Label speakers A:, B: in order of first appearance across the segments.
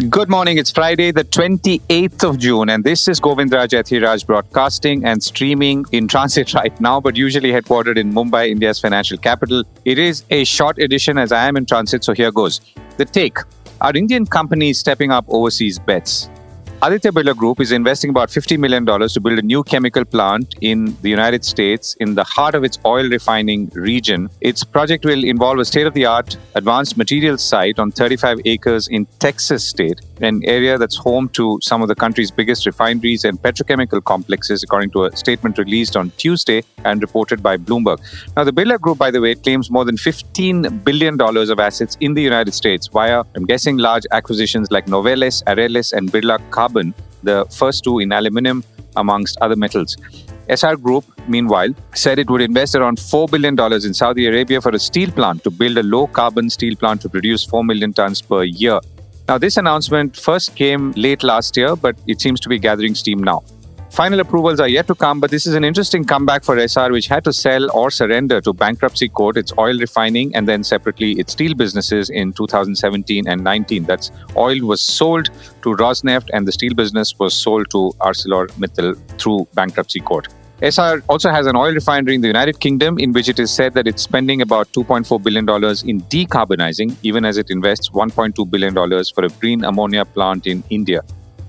A: Good morning. It's Friday, the 28th of June, and this is Govindraj Ethiraj broadcasting and streaming in transit right now, but usually headquartered in Mumbai, India's financial capital. It is a short edition as I am in transit, so here goes. The take. Are Indian companies stepping up overseas bets? Aditya Birla Group is investing about $50 million to build a new chemical plant in the United States in the heart of its oil refining region. Its project will involve a state-of-the-art advanced materials site on 35 acres in Texas state, an area that's home to some of the country's biggest refineries and petrochemical complexes, according to a statement released on Tuesday and reported by Bloomberg. Now, the Birla Group, by the way, claims more than $15 billion of assets in the United States via, I'm guessing, large acquisitions like Novelis, Arelis, and Birla Carbon, the first two in aluminum, amongst other metals. SR Group, meanwhile, said it would invest around $4 billion in Saudi Arabia for a steel plant to build a low-carbon steel plant to produce 4 million tons per year. Now, this announcement first came late last year, but it seems to be gathering steam now. Final approvals are yet to come, but this is an interesting comeback for SR, which had to sell or surrender to bankruptcy court its oil refining and then separately its steel businesses in 2017 and 19. That's oil was sold to Rosneft and the steel business was sold to ArcelorMittal through bankruptcy court. SR also has an oil refinery in the United Kingdom in which it is said that it's spending about $2.4 billion in decarbonizing, even as it invests $1.2 billion for a green ammonia plant in India.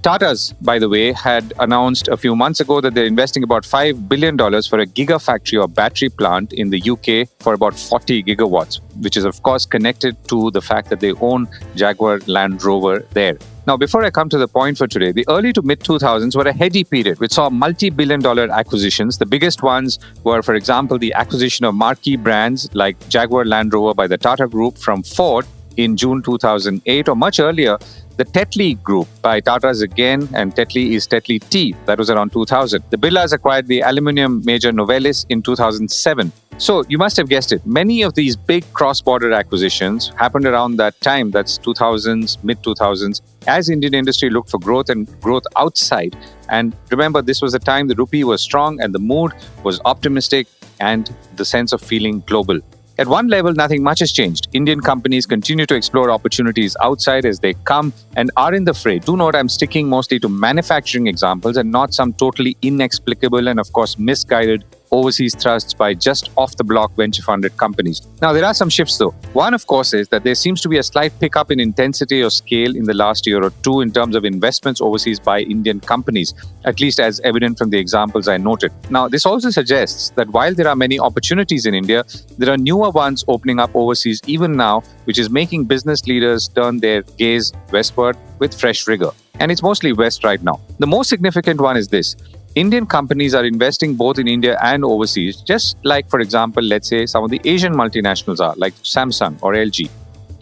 A: Tata's, by the way, had announced a few months ago that they're investing about $5 billion for a gigafactory or battery plant in the UK for about 40 gigawatts, which is, of course, connected to the fact that they own Jaguar Land Rover there. Now, before I come to the point for today, the early to mid-2000s were a heady period which saw multi-billion-dollar acquisitions. The biggest ones were, for example, the acquisition of marquee brands like Jaguar Land Rover by the Tata Group from Ford in June 2008, or much earlier, the Tetley Group by Tata's again, and Tetley is Tetley Tea. That was around 2000. The Birlas acquired the aluminium major Novelis in 2007. So you must have guessed it. Many of these big cross-border acquisitions happened around that time. That's 2000s, mid-2000s, as Indian industry looked for growth and growth outside. And remember, this was a time the rupee was strong and the mood was optimistic and the sense of feeling global. At one level, nothing much has changed. Indian companies continue to explore opportunities outside as they come and are in the fray. Do note I'm sticking mostly to manufacturing examples and not some totally inexplicable and, of course, misguided overseas thrusts by just off-the-block venture-funded companies. Now, there are some shifts, though. One, of course, is that there seems to be a slight pickup in intensity or scale in the last year or two in terms of investments overseas by Indian companies, at least as evident from the examples I noted. Now, this also suggests that while there are many opportunities in India, there are newer ones opening up overseas even now, which is making business leaders turn their gaze westward with fresh rigor. And it's mostly west right now. The most significant one is this. Indian companies are investing both in India and overseas, just like, for example, let's say some of the Asian multinationals are, like Samsung or LG.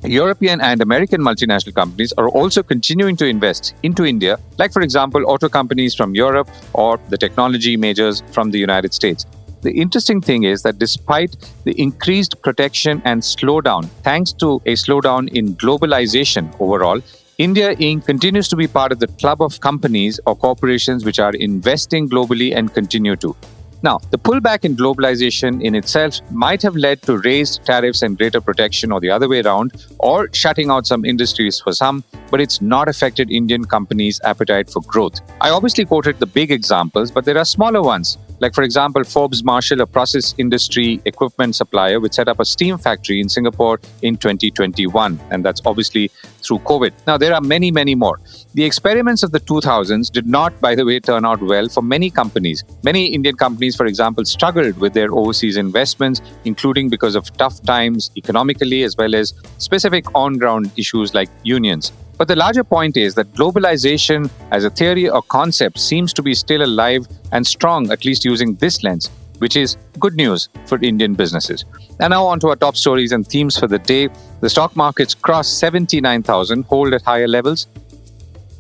A: European and American multinational companies are also continuing to invest into India, like, for example, auto companies from Europe or the technology majors from the United States. The interesting thing is that despite the increased protection and slowdown, thanks to a slowdown in globalization overall, India Inc. continues to be part of the club of companies or corporations which are investing globally and continue to. Now, the pullback in globalization in itself might have led to raised tariffs and greater protection, or the other way around, or shutting out some industries for some, but it's not affected Indian companies' appetite for growth. I obviously quoted the big examples, but there are smaller ones. Like, for example, Forbes Marshall, a process industry equipment supplier, which set up a steam factory in Singapore in 2021. And that's obviously through COVID. Now, there are many, many more. The experiments of the 2000s did not, by the way, turn out well for many companies. Many Indian companies, for example, struggled with their overseas investments, including because of tough times economically, as well as specific on-ground issues like unions. But the larger point is that globalization as a theory or concept seems to be still alive and strong, at least using this lens, which is good news for Indian businesses. And now on to our top stories and themes for the day. The stock markets crossed 79,000, hold at higher levels.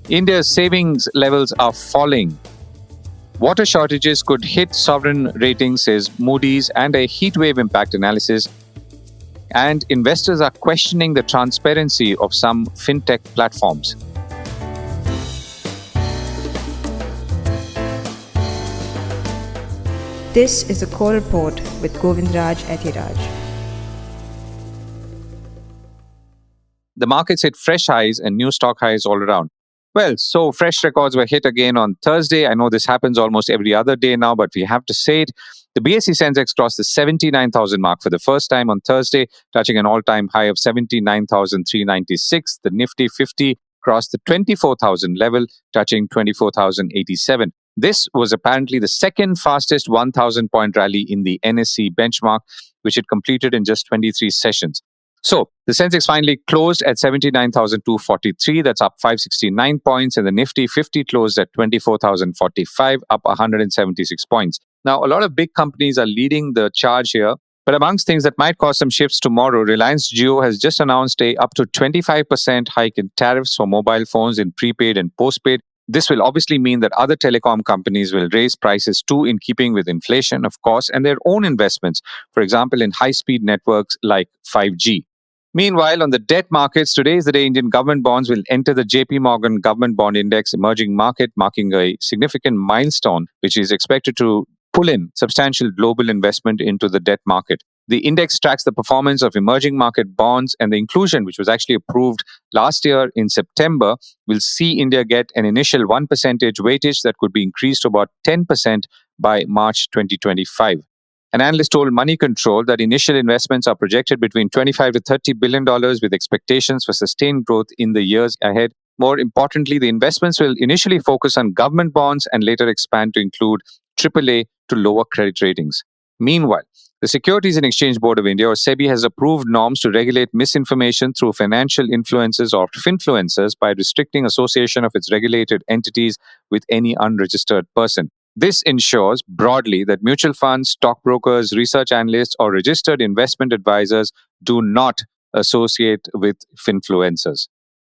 A: India's savings levels are falling. Water shortages could hit sovereign ratings, says Moodys, and a heatwave impact analysis. And investors are questioning the transparency of some fintech platforms.
B: This is a core report with Govindraj Ethiraj.
A: The markets hit fresh highs and new stock highs all around. Well, so fresh records were hit again on Thursday. I know this happens almost every other day now, but we have to say it. The BSE Sensex crossed the 79,000 mark for the first time on Thursday, touching an all-time high of 79,396. The Nifty50 crossed the 24,000 level, touching 24,087. This was apparently the second fastest 1,000-point rally in the NSE benchmark, which it completed in just 23 sessions. So, the Sensex finally closed at 79,243. That's up 569 points. And the Nifty 50 closed at 24,045, up 176 points. Now, a lot of big companies are leading the charge here. But amongst things that might cause some shifts tomorrow, Reliance Jio has just announced a up to 25% hike in tariffs for mobile phones in prepaid and postpaid. This will obviously mean that other telecom companies will raise prices too, in keeping with inflation, of course, and their own investments, for example, in high-speed networks like 5G. Meanwhile, on the debt markets, today is the day Indian government bonds will enter the JP Morgan Government Bond Index emerging market, marking a significant milestone, which is expected to pull in substantial global investment into the debt market. The index tracks the performance of emerging market bonds, and the inclusion, which was actually approved last year in September, will see India get an initial 1% weightage that could be increased to about 10% by March 2025. An analyst told Money Control that initial investments are projected between $25 to $30 billion, with expectations for sustained growth in the years ahead. More importantly, the investments will initially focus on government bonds and later expand to include AAA to lower credit ratings. Meanwhile, the Securities and Exchange Board of India, or SEBI, has approved norms to regulate misinformation through financial influencers or finfluencers by restricting association of its regulated entities with any unregistered person. This ensures broadly that mutual funds, stockbrokers, research analysts, or registered investment advisors do not associate with finfluencers.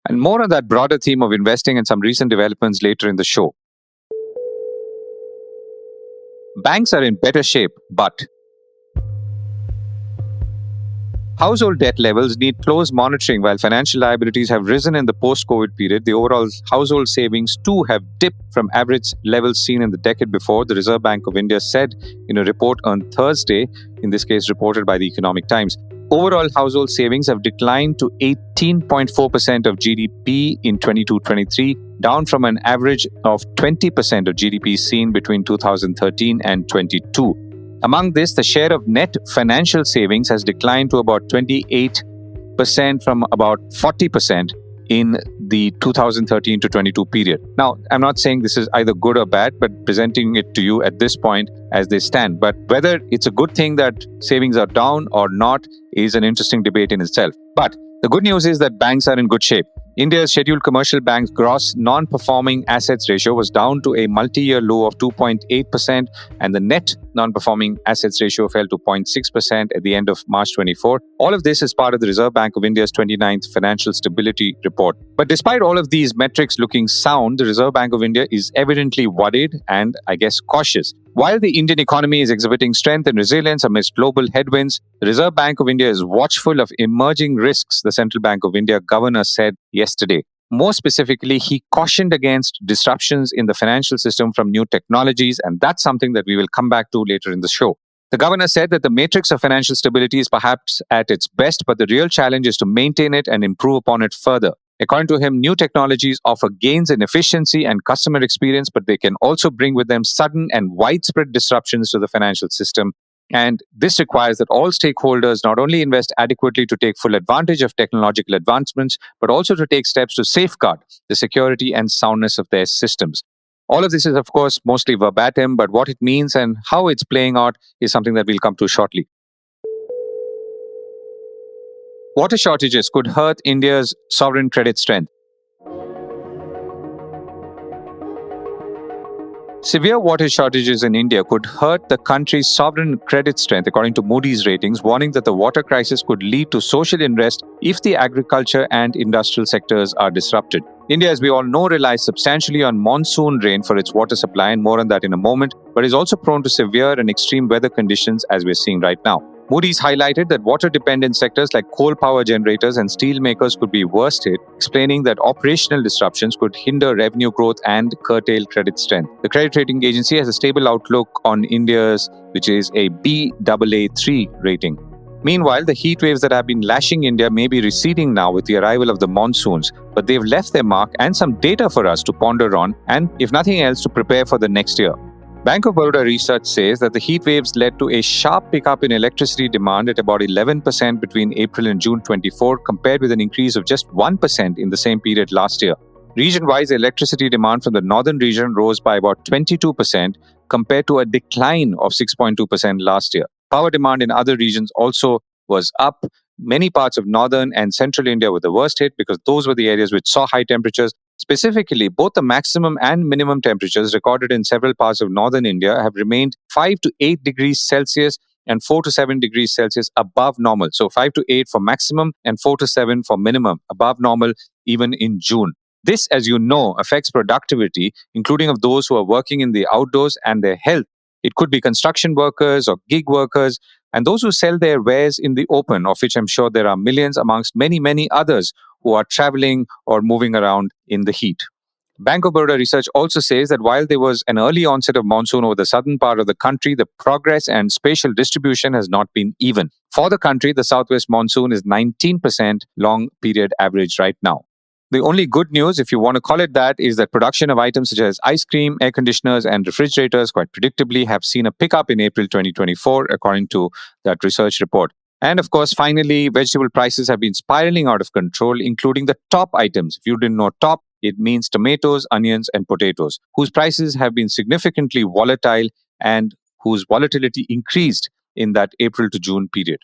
A: And more on that broader theme of investing and some recent developments later in the show. Banks are in better shape, but household debt levels need close monitoring. While financial liabilities have risen in the post-COVID period, the overall household savings too have dipped from average levels seen in the decade before, the Reserve Bank of India said in a report on Thursday, in this case reported by the Economic Times. Overall household savings have declined to 18.4% of GDP in 22-23, down from an average of 20% of GDP seen between 2013 and 22. Among this, the share of net financial savings has declined to about 28% from about 40% in the 2013 to 22 period. Now, I'm not saying this is either good or bad, but presenting it to you at this point as they stand. But whether it's a good thing that savings are down or not is an interesting debate in itself. But the good news is that banks are in good shape. India's scheduled commercial bank's gross non-performing assets ratio was down to a multi-year low of 2.8%, and the net non-performing assets ratio fell to 0.6% at the end of March 24. All of this is part of the Reserve Bank of India's 29th Financial Stability Report. But despite all of these metrics looking sound, the Reserve Bank of India is evidently worried and, I guess, cautious. While the Indian economy is exhibiting strength and resilience amidst global headwinds, the Reserve Bank of India is watchful of emerging risks, the Central Bank of India governor said yesterday. More specifically, he cautioned against disruptions in the financial system from new technologies, and that's something that we will come back to later in the show. The governor said that the matrix of financial stability is perhaps at its best, but the real challenge is to maintain it and improve upon it further. According to him, new technologies offer gains in efficiency and customer experience, but they can also bring with them sudden and widespread disruptions to the financial system. And this requires that all stakeholders not only invest adequately to take full advantage of technological advancements, but also to take steps to safeguard the security and soundness of their systems. All of this is, of course, mostly verbatim, but what it means and how it's playing out is something that we'll come to shortly. Water shortages could hurt India's sovereign credit strength. Severe water shortages in India could hurt the country's sovereign credit strength, according to Moodys ratings, warning that the water crisis could lead to social unrest if the agriculture and industrial sectors are disrupted. India, as we all know, relies substantially on monsoon rain for its water supply, and more on that in a moment, but is also prone to severe and extreme weather conditions, as we're seeing right now. Moodys highlighted that water-dependent sectors like coal power generators and steel makers could be worst hit, explaining that operational disruptions could hinder revenue growth and curtail credit strength. The credit rating agency has a stable outlook on India's, which is a Baa3 rating. Meanwhile, the heat waves that have been lashing India may be receding now with the arrival of the monsoons, but they've left their mark and some data for us to ponder on and, if nothing else, to prepare for the next year. Bank of Baroda research says that the heat waves led to a sharp pickup in electricity demand at about 11% between April and June 24, compared with an increase of just 1% in the same period last year. Region-wise, electricity demand from the northern region rose by about 22% compared to a decline of 6.2% last year. Power demand in other regions also was up. Many parts of northern and central India were the worst hit because those were the areas which saw high temperatures. Specifically, both the maximum and minimum temperatures recorded in several parts of northern India have remained 5 to 8 degrees Celsius and 4 to 7 degrees Celsius above normal. So 5 to 8 for maximum and 4 to 7 for minimum, above normal even in June. This, as you know, affects productivity, including of those who are working in the outdoors, and their health. It could be construction workers or gig workers and those who sell their wares in the open, of which I'm sure there are millions amongst many, many others who are traveling or moving around in the heat. Bank of Baroda research also says that while there was an early onset of monsoon over the southern part of the country, the progress and spatial distribution has not been even. For the country, the southwest monsoon is 19% long period average right now. The only good news, if you want to call it that, is that production of items such as ice cream, air conditioners, and refrigerators quite predictably have seen a pickup in April 2024, according to that research report. And of course, finally, vegetable prices have been spiraling out of control, including the top items. If you didn't know top, it means tomatoes, onions, and potatoes, whose prices have been significantly volatile and whose volatility increased in that April to June period.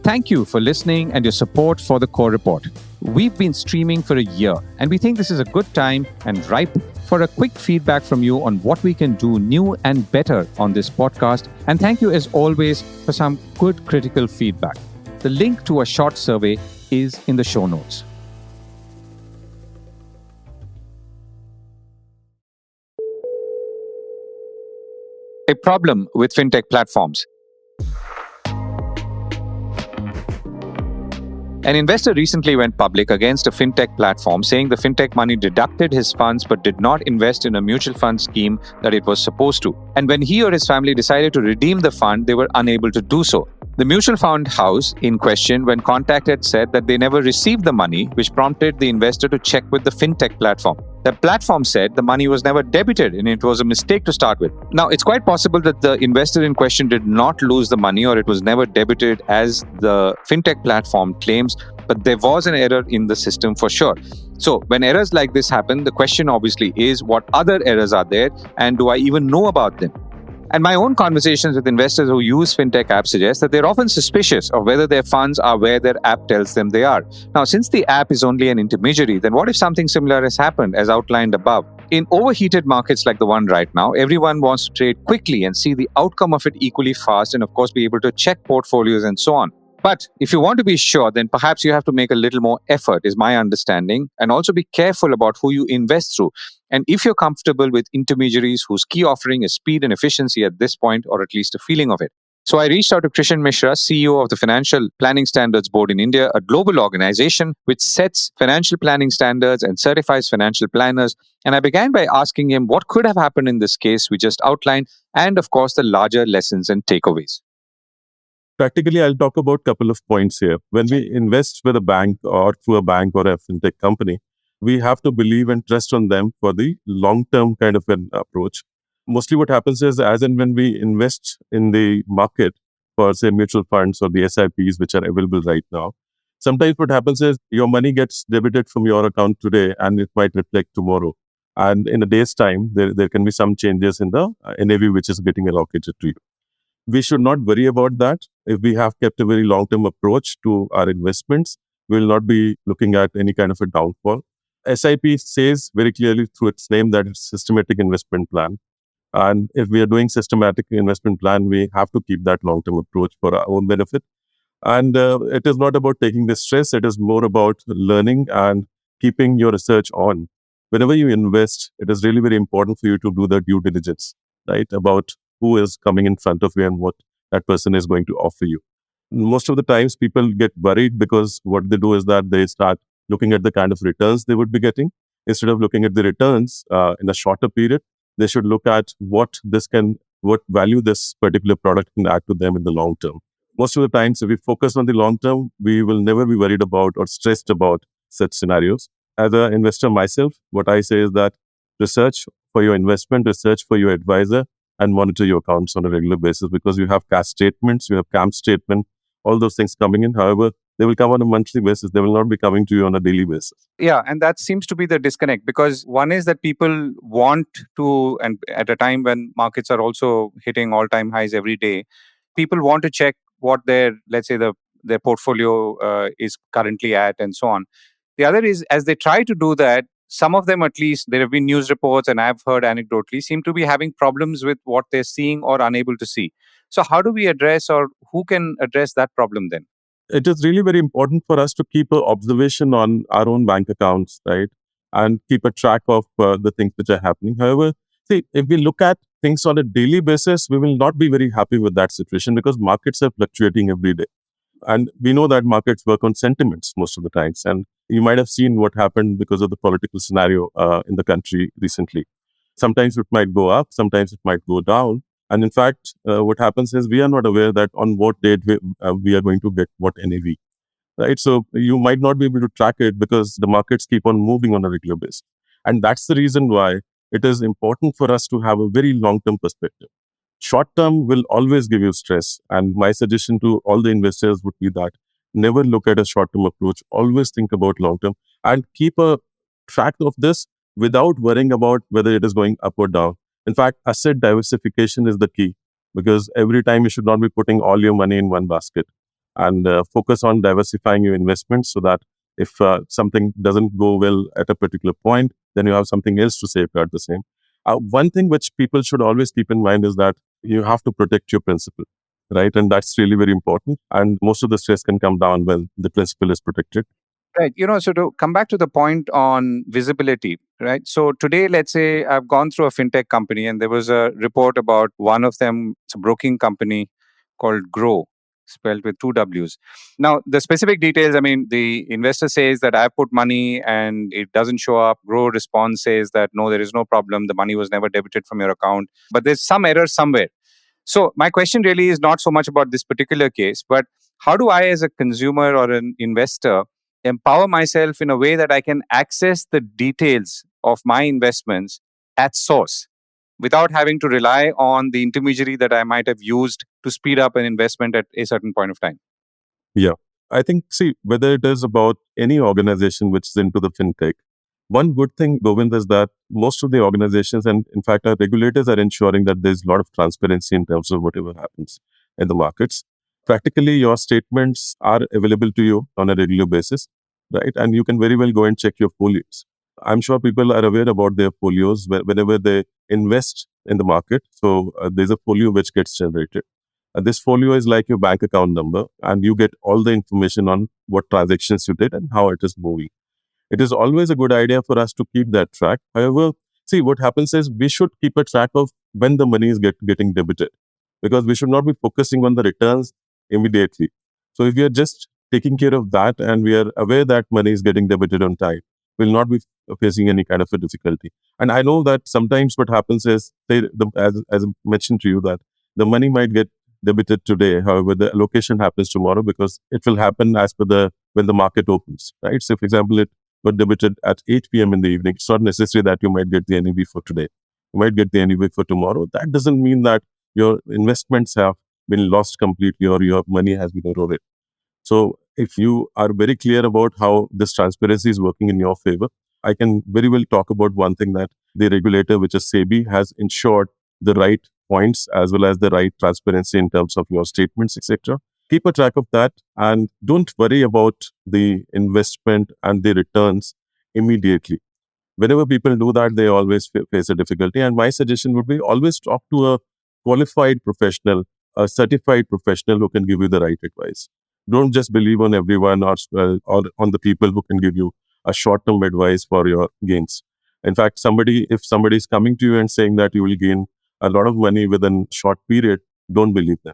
A: Thank you for listening and your support for the Core Report. We've been streaming for a year, and we think this is a good time and ripe for a quick feedback from you on what we can do new and better on this podcast. And thank you, as always, for some good critical feedback. The link to a short survey is in the show notes. A problem with fintech platforms. An investor recently went public against a fintech platform, saying the fintech money deducted his funds but did not invest in a mutual fund scheme that it was supposed to. And when he or his family decided to redeem the fund, they were unable to do so. The mutual fund house in question, when contacted, said that they never received the money, which prompted the investor to check with the fintech platform. The platform said the money was never debited and it was a mistake to start with. Now, it's quite possible that the investor in question did not lose the money or it was never debited as the fintech platform claims, but there was an error in the system for sure. So when errors like this happen, the question obviously is, what other errors are there and do I even know about them? And my own conversations with investors who use fintech apps suggest that they're often suspicious of whether their funds are where their app tells them they are. Now, since the app is only an intermediary, then what if something similar has happened as outlined above? In overheated markets like the one right now, everyone wants to trade quickly and see the outcome of it equally fast and, of course, be able to check portfolios and so on. But if you want to be sure, then perhaps you have to make a little more effort, is my understanding, and also be careful about who you invest through. And if you're comfortable with intermediaries whose key offering is speed and efficiency at this point, or at least a feeling of it. So I reached out to Krishan Mishra, CEO of the Financial Planning Standards Board in India, a global organization which sets financial planning standards and certifies financial planners. And I began by asking him what could have happened in this case we just outlined, and of course the larger lessons and takeaways.
C: Practically, I'll talk about a couple of points here. When we invest with a bank or through a bank or a fintech company, we have to believe and trust on them for the long-term kind of an approach. Mostly what happens is, as and when we invest in the market for, say, mutual funds or the SIPs, which are available right now, sometimes what happens is your money gets debited from your account today and it might reflect tomorrow. And in a day's time, there can be some changes in the NAV, which is getting allocated to you. We should not worry about that. If we have kept a very long-term approach to our investments, we will not be looking at any kind of a downfall. SIP says very clearly through its name that it's systematic investment plan. And if we are doing systematic investment plan, we have to keep that long-term approach for our own benefit. And it is not about taking the stress. It is more about learning and keeping your research on. Whenever you invest, it is really very important for you to do the due diligence, right, about who is coming in front of you and what that person is going to offer you. Most of the times people get worried because what they do is that they start looking at the kind of returns they would be getting. Instead of looking at the returns in a shorter period, they should look at what value this particular product can add to them in the long term. Most of the times, if we focus on the long term, we will never be worried about or stressed about such scenarios. As an investor myself, what I say is that research for your investment, research for your advisor, and monitor your accounts on a regular basis, because you have cash statements, you have CAM statement, all those things coming in. However, they will come on a monthly basis. They will not be coming to you on a daily basis.
A: Yeah, and that seems to be the disconnect, because one is that people want to, and at a time when markets are also hitting all-time highs every day, people want to check what their, let's say, their portfolio is currently at, and so on. The other is, as they try to do that, some of them, at least, there have been news reports and I've heard anecdotally, seem to be having problems with what they're seeing or unable to see. So how do we address, or who can address that problem then?
C: It is really very important for us to keep an observation on our own bank accounts, right? And keep a track of the things which are happening. However, see, if we look at things on a daily basis, we will not be very happy with that situation, because markets are fluctuating every day. And we know that markets work on sentiments most of the times. And you might have seen what happened because of the political scenario in the country recently. Sometimes it might go up, sometimes it might go down. And in fact, what happens is we are not aware that on what date we are going to get what NAV, right? So you might not be able to track it because the markets keep on moving on a regular basis. And that's the reason why it is important for us to have a very long-term perspective. Short term will always give you stress. And my suggestion to all the investors would be that never look at a short term approach. Always think about long term and keep a track of this without worrying about whether it is going up or down. In fact, asset diversification is the key, because every time you should not be putting all your money in one basket, and focus on diversifying your investments, so that if something doesn't go well at a particular point, then you have something else to safeguard the same. One thing which people should always keep in mind is that you have to protect your principal, right? And that's really very important. And most of the stress can come down when the principal is protected.
A: Right. So to come back to the point on visibility, right? So today, let's say I've gone through a fintech company and there was a report about one of them. It's a broking company called Grow, spelled with two W's. Now, the specific details, I mean, the investor says that I put money and it doesn't show up. Grow response says that no, there is no problem. The money was never debited from your account, but there's some error somewhere. So my question really is not so much about this particular case, but how do I, as a consumer or an investor, empower myself in a way that I can access the details of my investments at source without having to rely on the intermediary that I might have used to speed up an investment at a certain point of time?
C: Yeah. I think, see, whether it is about any organization which is into the fintech, one good thing, Govind, is that most of the organizations, and in fact, our regulators, are ensuring that there's a lot of transparency in terms of whatever happens in the markets. Practically, your statements are available to you on a regular basis, right? And you can very well go and check your folios. I'm sure people are aware about their folios whenever they invest in the market. So there's a folio which gets generated. This folio is like your bank account number, and you get all the information on what transactions you did and how it is moving. It is always a good idea for us to keep that track. However, see, what happens is we should keep a track of when the money is getting debited, because we should not be focusing on the returns immediately. So if we are just taking care of that and we are aware that money is getting debited on time, we'll not be facing any kind of a difficulty. And I know that sometimes what happens is, as I mentioned to you, that the money might get debited today. However, the allocation happens tomorrow, because it will happen as per when the market opens, right? So, for example, it got debited at 8 p.m. in the evening. It's not necessary that you might get the NAV for today. You might get the NAV for tomorrow. That doesn't mean that your investments have been lost completely or your money has been eroded. So if you are very clear about how this transparency is working in your favor, I can very well talk about one thing, that the regulator, which is SEBI, has ensured the right points as well as the right transparency in terms of your statements, etc. Keep a track of that and don't worry about the investment and the returns immediately. Whenever people do that, they always face a difficulty. And my suggestion would be, always talk to a qualified professional, a certified professional who can give you the right advice. Don't just believe on everyone or on the people who can give you a short-term advice for your gains. In fact, if somebody is coming to you and saying that you will gain a lot of money within a short period, don't believe them.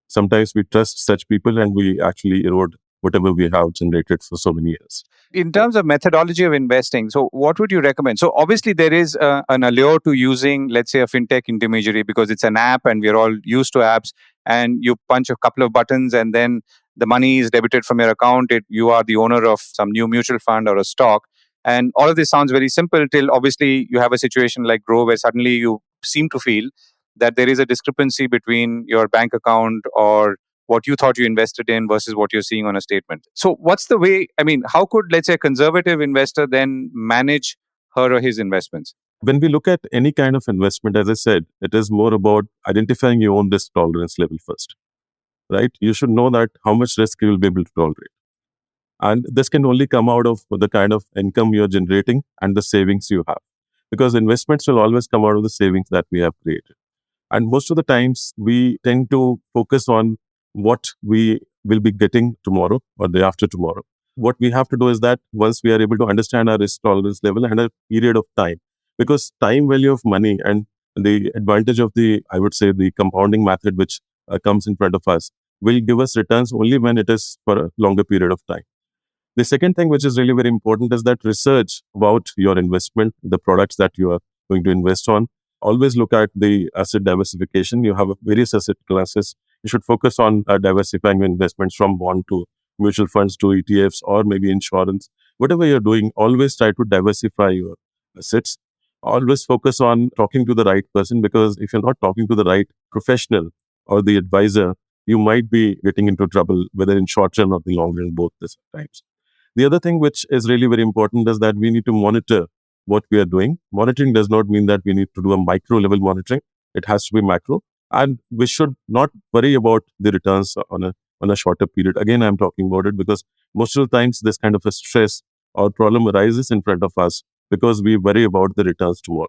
C: Sometimes we trust such people and we actually erode whatever we have generated for so many years.
A: In terms of methodology of investing, so what would you recommend? So obviously there is an allure to using, let's say, a fintech intermediary because it's an app and we're all used to apps, and you punch a couple of buttons and then the money is debited from your account. You are the owner of some new mutual fund or a stock. And all of this sounds very simple till obviously you have a situation like Grow where suddenly you seem to feel that there is a discrepancy between your bank account or what you thought you invested in versus what you're seeing on a statement. So what's the way, I mean, how could, let's say, a conservative investor then manage her or his investments?
C: When we look at any kind of investment, as I said, it is more about identifying your own risk tolerance level first, right? You should know that how much risk you will be able to tolerate. And this can only come out of the kind of income you're generating and the savings you have. Because investments will always come out of the savings that we have created. And most of the times, we tend to focus on what we will be getting tomorrow or the after tomorrow. What we have to do is that once we are able to understand our risk tolerance level and a period of time, because time value of money and the advantage of I would say, the compounding method which comes in front of us will give us returns only when it is for a longer period of time. The second thing, which is really very important, is that research about your investment, the products that you are going to invest on. Always look at the asset diversification. You have various asset classes. You should focus on diversifying your investments from bond to mutual funds to ETFs or maybe insurance. Whatever you're doing, always try to diversify your assets. Always focus on talking to the right person, because if you're not talking to the right professional or the advisor, you might be getting into trouble, whether in short run or the long run, both the times. The other thing which is really very important is that we need to monitor what we are doing. Monitoring does not mean that we need to do a micro level monitoring. It has to be macro. And we should not worry about the returns on a shorter period. Again, I'm talking about it because most of the times this kind of a stress or problem arises in front of us because we worry about the returns tomorrow.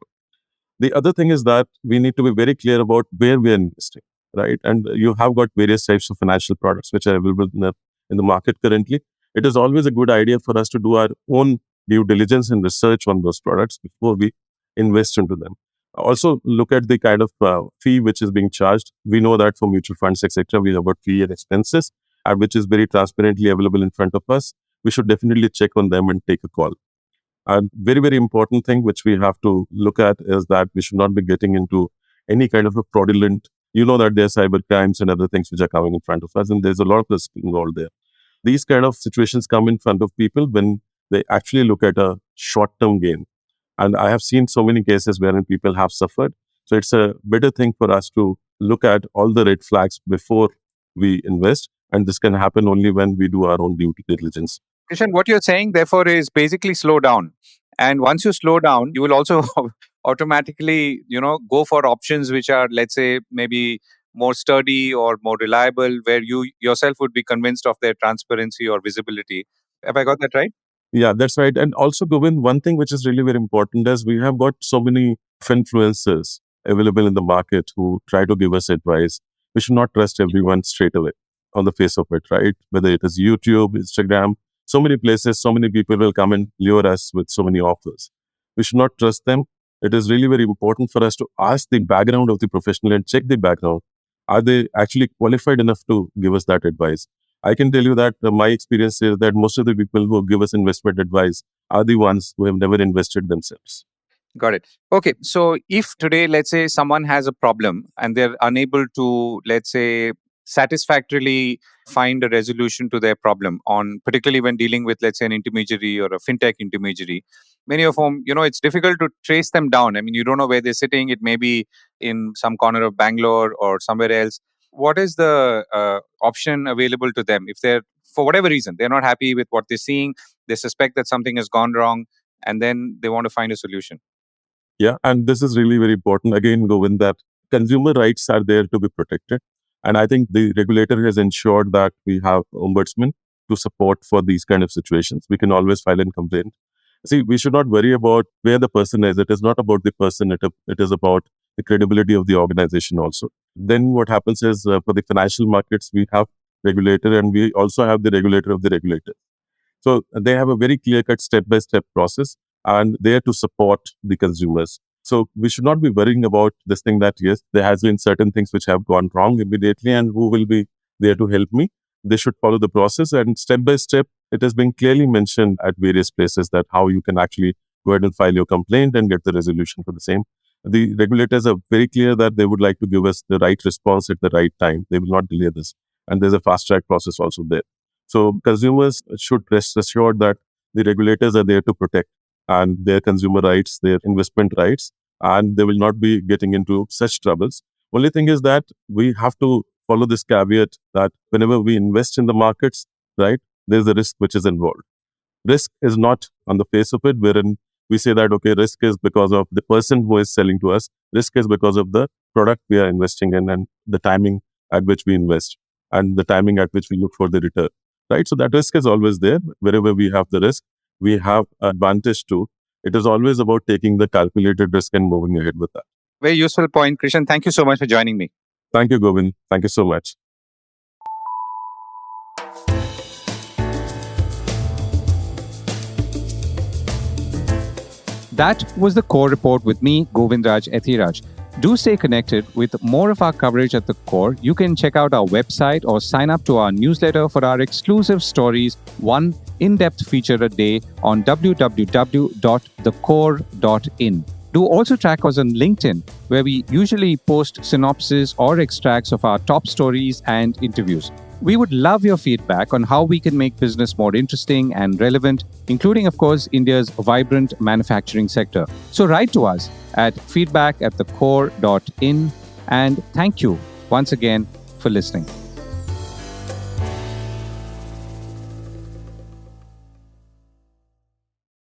C: The other thing is that we need to be very clear about where we are investing, right? And you have got various types of financial products which are available in the market currently. It is always a good idea for us to do our own due diligence and research on those products before we invest into them. Also, look at the kind of fee which is being charged. We know that for mutual funds, etc., we have got fee and expenses, which is very transparently available in front of us. We should definitely check on them and take a call. And very, very important thing which we have to look at is that we should not be getting into any kind of a fraudulent, you know that there are cyber crimes and other things which are coming in front of us, and there's a lot of risk involved there. These kind of situations come in front of people when they actually look at a short-term gain. And I have seen so many cases wherein people have suffered. So it's a better thing for us to look at all the red flags before we invest. And this can happen only when we do our own due diligence.
A: Krishan, what you're saying, therefore, is basically slow down. And once you slow down, you will also automatically, go for options which are, let's say, maybe more sturdy or more reliable, where you yourself would be convinced of their transparency or visibility. Have I got that right?
C: Yeah, that's right. And also, Govind, one thing which is really very important is we have got so many influencers available in the market who try to give us advice. We should not trust everyone straight away on the face of it, right? Whether it is YouTube, Instagram, so many places, so many people will come and lure us with so many offers. We should not trust them. It is really very important for us to ask the background of the professional and check the background. Are they actually qualified enough to give us that advice? I can tell you that my experience is that most of the people who give us investment advice are the ones who have never invested themselves.
A: Got it. Okay. So if today, let's say someone has a problem and they're unable to, let's say, satisfactorily find a resolution to their problem on, particularly when dealing with, let's say, an intermediary or a fintech intermediary, many of whom, it's difficult to trace them down. I mean, you don't know where they're sitting. It may be in some corner of Bangalore or somewhere else. What is the option available to them if they're, for whatever reason, they're not happy with what they're seeing, they suspect that something has gone wrong, and then they want to find a solution?
C: Yeah, and this is really very important. Again, Govind, that consumer rights are there to be protected. And I think the regulator has ensured that we have ombudsman to support for these kind of situations. We can always file a complaint. See, we should not worry about where the person is. It is not about the person. It is about the credibility of the organization also. Then what happens is for the financial markets, we have regulator and we also have the regulator of the regulator. So they have a very clear-cut step-by-step process and they are to support the consumers. So we should not be worrying about this thing that, yes, there has been certain things which have gone wrong immediately and who will be there to help me. they should follow the process. And step by step, it has been clearly mentioned at various places that how you can actually go ahead and file your complaint and get the resolution for the same. The regulators are very clear that they would like to give us the right response at the right time. They will not delay this. And there's a fast track process also there. So consumers should rest assured that the regulators are there to protect and their consumer rights, their investment rights, and they will not be getting into such troubles. Only thing is that we have to follow this caveat that whenever we invest in the markets, right, there's a risk which is involved. Risk is not on the face of it, wherein we say that, okay, risk is because of the person who is selling to us. Risk is because of the product we are investing in and the timing at which we invest and the timing at which we look for the return, right? So that risk is always there. Wherever we have the risk, we have advantage too. It is always about taking the calculated risk and moving ahead with that.
A: Very useful point, Krishan. Thank you so much for joining me.
C: Thank you, Govind. Thank you so much.
A: That was the core report with me, Govindraj Ethiraj. Do stay connected with more of our coverage at the core. You can check out our website or sign up to our newsletter for our exclusive stories, one in-depth feature a day on www.thecore.in. Do also track us on LinkedIn, where we usually post synopses or extracts of our top stories and interviews. We would love your feedback on how we can make business more interesting and relevant, including, of course, India's vibrant manufacturing sector. So write to us at feedback@thecore.in, and thank you once again for listening.